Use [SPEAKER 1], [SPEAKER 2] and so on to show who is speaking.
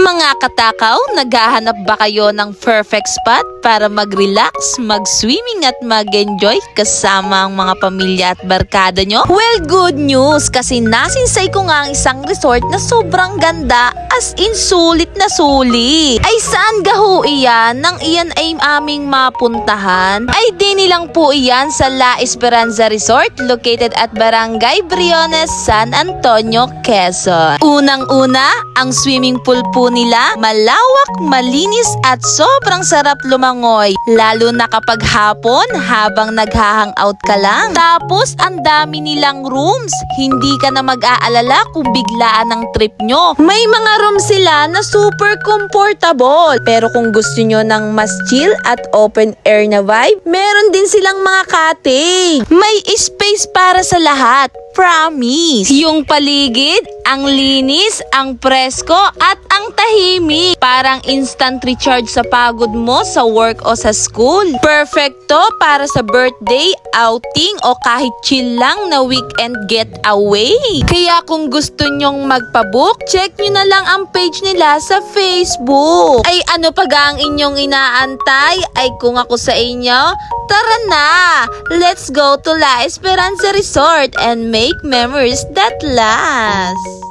[SPEAKER 1] Mga katakaw, naghahanap ba kayo ng perfect spot para mag-relax, mag-swimming at mag-enjoy kasama ang mga pamilya at barkada nyo? Well, good news kasi nasinsay ko nga ang isang resort na sobrang ganda, as in sulit na sulit. Ay saan gaho iyan? Nang iyan ay aming mapuntahan? Ay di nilang po iyan sa La Esperanza Resort located at Barangay Briones, San Antonio, Quezon. Unang-una, ang swimming pool po nila malawak, malinis at sobrang sarap lumangoy. Lalo na kapag hapon habang nagha-hangout ka lang. Tapos ang dami nilang rooms. Hindi ka na mag-aalala kung biglaan ang trip nyo. May mga room sila na super comfortable. Pero kung gusto nyo ng mas chill at open air na vibe, meron din silang mga cottage. May space para sa lahat. Promise! Yung paligid, ang linis, ang presko, at ang tahimik. Parang instant recharge sa pagod mo sa work o sa school. Perfecto para sa birthday, outing, o kahit chill lang na weekend getaway. Kaya kung gusto nyong magpabook, check nyo na lang ang page nila sa Facebook. Ay ano pa ang inyong inaantay? Ay kung ako sa inyo, tara na! Let's go to La Esperanza Resort and make memories that last!